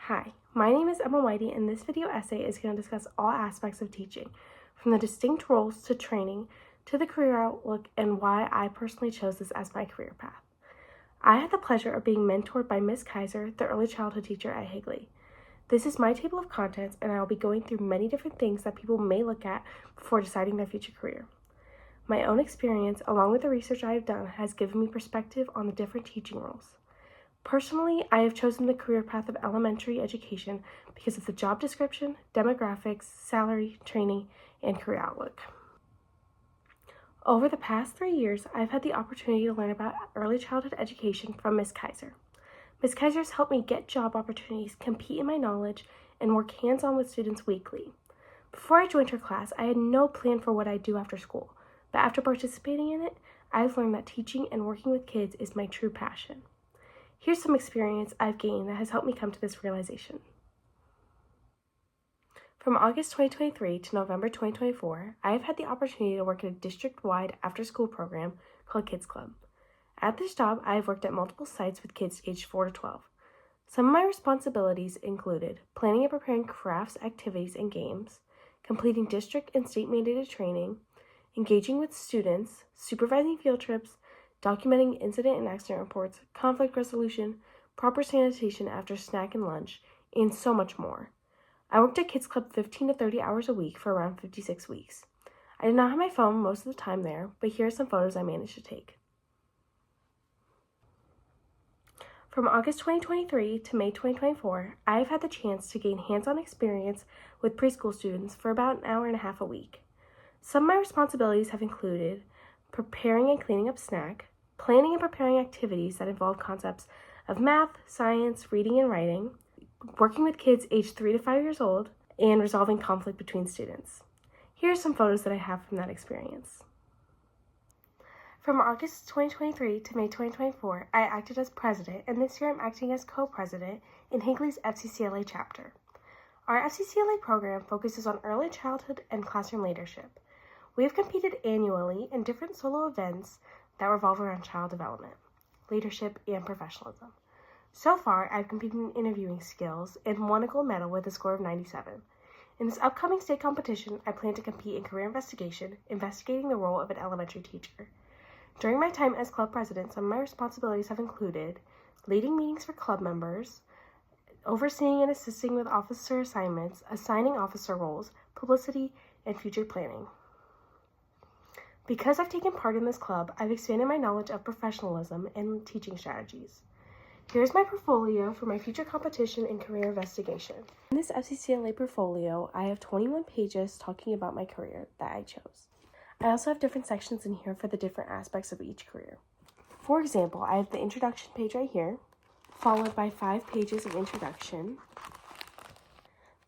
Hi, my name is Emma Whitey, and this video essay is going to discuss all aspects of teaching, from the distinct roles to training to the career outlook and why I personally chose this as my career path. I had the pleasure of being mentored by Ms. Kaiser, the early childhood teacher at Higley. This is my table of contents, and I will be going through many different things that people may look at before deciding their future career. My own experience, along with the research I have done, has given me perspective on the different teaching roles. Personally, I have chosen the career path of elementary education because of the job description, demographics, salary, training, and career outlook. Over the past 3 years, I've had the opportunity to learn about early childhood education from Ms. Kaiser. Ms. Kaiser has helped me get job opportunities, compete in my knowledge, and work hands-on with students weekly. Before I joined her class, I had no plan for what I'd do after school, but after participating in it, I've learned that teaching and working with kids is my true passion. Here's some experience I've gained that has helped me come to this realization. From August 2023 to November 2024, I have had the opportunity to work at a district-wide after-school program called Kids Club. At this job, I have worked at multiple sites with kids aged 4 to 12. Some of my responsibilities included planning and preparing crafts, activities, and games, completing district and state-mandated training, engaging with students, supervising field trips, documenting incident and accident reports, conflict resolution, proper sanitation after snack and lunch, and so much more. I worked at Kids Club 15 to 30 hours a week for around 56 weeks. I did not have my phone most of the time there, but here are some photos I managed to take. From August 2023 to May 2024, I have had the chance to gain hands-on experience with preschool students for about an hour and a half a week. Some of my responsibilities have included preparing and cleaning up snack, planning and preparing activities that involve concepts of math, science, reading and writing, working with kids aged 3 to 5 years old, and resolving conflict between students. Here are some photos that I have from that experience. From August 2023 to May 2024, I acted as president, and this year I'm acting as co-president in Higley's FCCLA chapter. Our FCCLA program focuses on early childhood and classroom leadership. We have competed annually in different solo events that revolve around child development, leadership, and professionalism. So far, I've competed in interviewing skills and won a gold medal with a score of 97. In this upcoming state competition, I plan to compete in career investigation, investigating the role of an elementary teacher. During my time as club president, some of my responsibilities have included leading meetings for club members, overseeing and assisting with officer assignments, assigning officer roles, publicity, and future planning. Because I've taken part in this club, I've expanded my knowledge of professionalism and teaching strategies. Here's my portfolio for my future competition in career investigation. In this FCCLA portfolio, I have 21 pages talking about my career that I chose. I also have different sections in here for the different aspects of each career. For example, I have the introduction page right here, followed by 5 pages of introduction.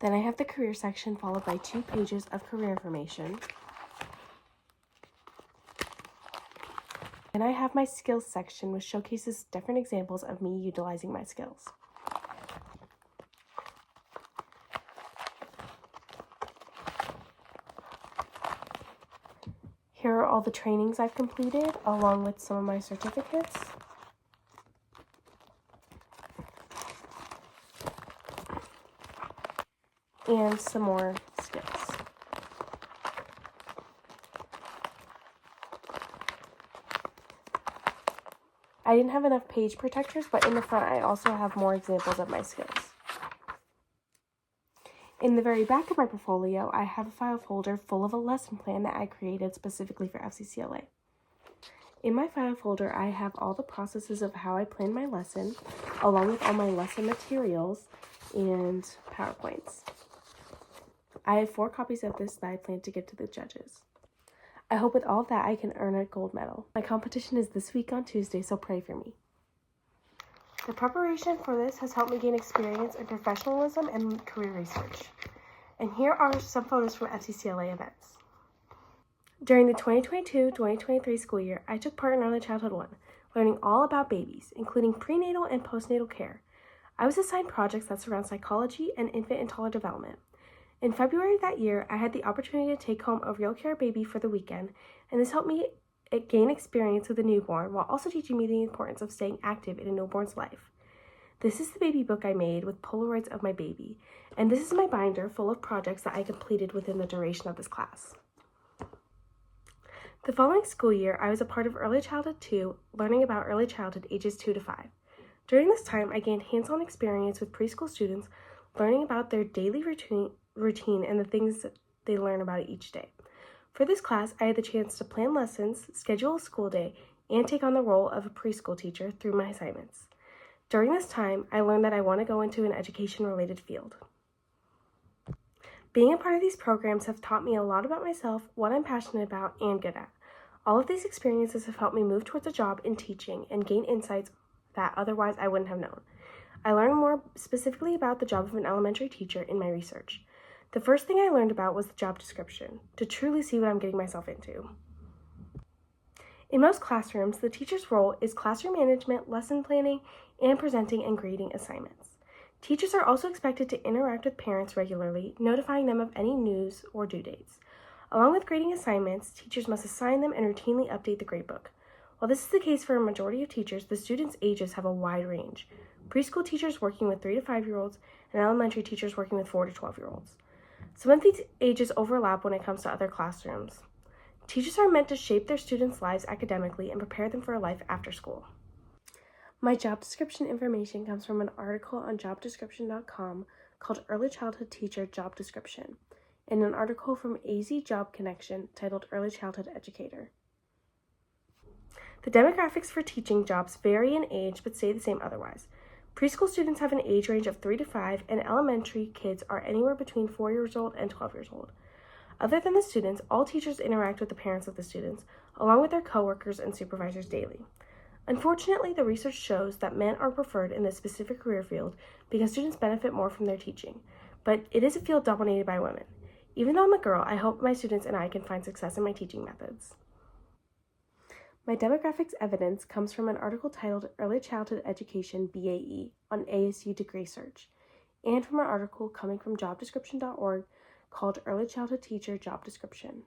Then I have the career section followed by 2 pages of career information. And I have my skills section, which showcases different examples of me utilizing my skills. Here are all the trainings I've completed, along with some of my certificates. And some more skills. I didn't have enough page protectors, but in the front I also have more examples of my skills. In the very back of my portfolio, I have a file folder full of a lesson plan that I created specifically for FCCLA. In my file folder, I have all the processes of how I plan my lesson, along with all my lesson materials and PowerPoints. I have 4 copies of this that I plan to give to the judges. I hope with all of that I can earn a gold medal. My competition is this week on Tuesday, so pray for me. The preparation for this has helped me gain experience in professionalism and career research. And here are some photos from FCCLA events. During the 2022-2023 school year, I took part in Early Childhood 1, learning all about babies, including prenatal and postnatal care. I was assigned projects that surround psychology and infant and toddler development. In February of that year, I had the opportunity to take home a real care baby for the weekend, and this helped me gain experience with a newborn while also teaching me the importance of staying active in a newborn's life. This is the baby book I made with Polaroids of my baby, and this is my binder full of projects that I completed within the duration of this class. The following school year, I was a part of Early Childhood 2, learning about early childhood ages 2 to 5. During this time, I gained hands-on experience with preschool students, learning about their daily routine and the things that they learn about each day. For this class, I had the chance to plan lessons, schedule a school day, and take on the role of a preschool teacher through my assignments. During this time, I learned that I want to go into an education-related field. Being a part of these programs have taught me a lot about myself, what I'm passionate about, and good at. All of these experiences have helped me move towards a job in teaching and gain insights that otherwise I wouldn't have known. I learned more specifically about the job of an elementary teacher in my research. The first thing I learned about was the job description, to truly see what I'm getting myself into. In most classrooms, the teacher's role is classroom management, lesson planning, and presenting and grading assignments. Teachers are also expected to interact with parents regularly, notifying them of any news or due dates. Along with grading assignments, teachers must assign them and routinely update the gradebook. While this is the case for a majority of teachers, the students' ages have a wide range. Preschool teachers working with 3 to 5-year-olds and elementary teachers working with 4 to 12-year-olds. Some of these ages overlap when it comes to other classrooms. Teachers are meant to shape their students' lives academically and prepare them for a life after school. My job description information comes from an article on jobdescription.com called Early Childhood Teacher Job Description, and an article from AZ Job Connection titled Early Childhood Educator. The demographics for teaching jobs vary in age but stay the same otherwise. Preschool students have an age range of 3 to 5, and elementary kids are anywhere between 4 years old and 12 years old. Other than the students, all teachers interact with the parents of the students, along with their coworkers and supervisors daily. Unfortunately, the research shows that men are preferred in this specific career field because students benefit more from their teaching, but it is a field dominated by women. Even though I'm a girl, I hope my students and I can find success in my teaching methods. My demographics evidence comes from an article titled Early Childhood Education Bae on ASU Degree Search, and from an article coming from jobdescription.org called Early Childhood Teacher Job Description.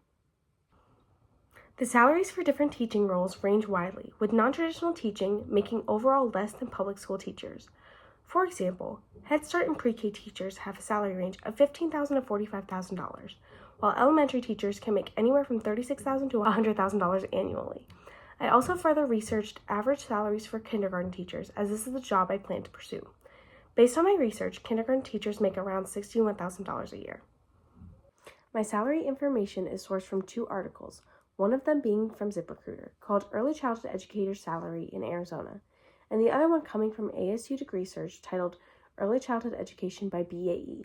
The salaries for different teaching roles range widely, with non-traditional teaching making overall less than public school teachers. For example, Head Start and Pre-K teachers have a salary range of $15,000 to $45,000, while elementary teachers can make anywhere from $36,000 to $100,000 annually. I also further researched average salaries for kindergarten teachers, as this is the job I plan to pursue. Based on my research, kindergarten teachers make around $61,000 a year. My salary information is sourced from 2 articles, one of them being from ZipRecruiter, called Early Childhood Educator Salary in Arizona, and the other one coming from ASU Degree Search titled Early Childhood Education by BAE.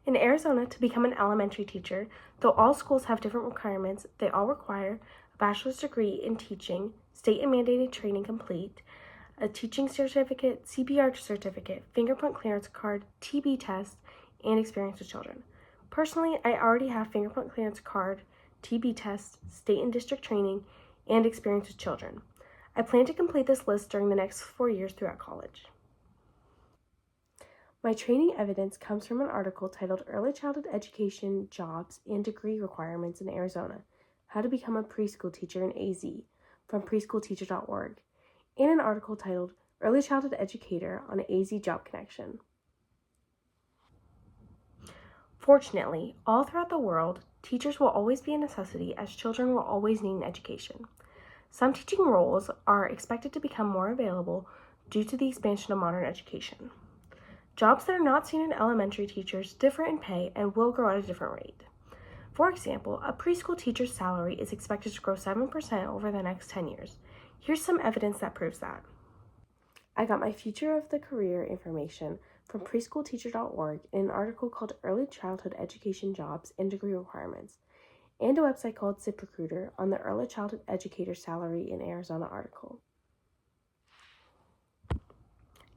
In Arizona, to become an elementary teacher, though all schools have different requirements, they all require a bachelor's degree in teaching, state and mandated training complete, a teaching certificate, CPR certificate, fingerprint clearance card, TB test, and experience with children. Personally, I already have fingerprint clearance card, TB test, state and district training, and experience with children. I plan to complete this list during the next 4 years throughout college. My training evidence comes from an article titled Early Childhood Education Jobs and Degree Requirements in Arizona, How to Become a Preschool Teacher in AZ, from preschoolteacher.org, and an article titled Early Childhood Educator on AZ Job Connection. Fortunately, all throughout the world, teachers will always be a necessity as children will always need an education. Some teaching roles are expected to become more available due to the expansion of modern education. Jobs that are not seen in elementary teachers differ in pay and will grow at a different rate. For example, a preschool teacher's salary is expected to grow 7% over the next 10 years. Here's some evidence that proves that. I got my future of the career information from preschoolteacher.org in an article called Early Childhood Education Jobs and Degree Requirements, and a website called ZipRecruiter on the Early Childhood Educator Salary in Arizona article.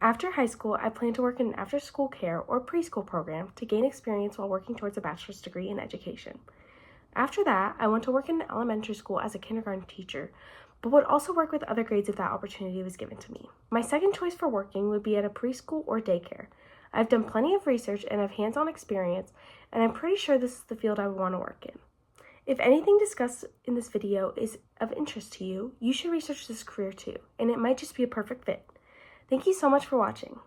After high school, I plan to work in an after-school care or preschool program to gain experience while working towards a bachelor's degree in education. After that, I want to work in an elementary school as a kindergarten teacher, but would also work with other grades if that opportunity was given to me. My second choice for working would be at a preschool or daycare. I've done plenty of research and have hands-on experience, and I'm pretty sure this is the field I would want to work in. If anything discussed in this video is of interest to you, you should research this career too, and it might just be a perfect fit. Thank you so much for watching.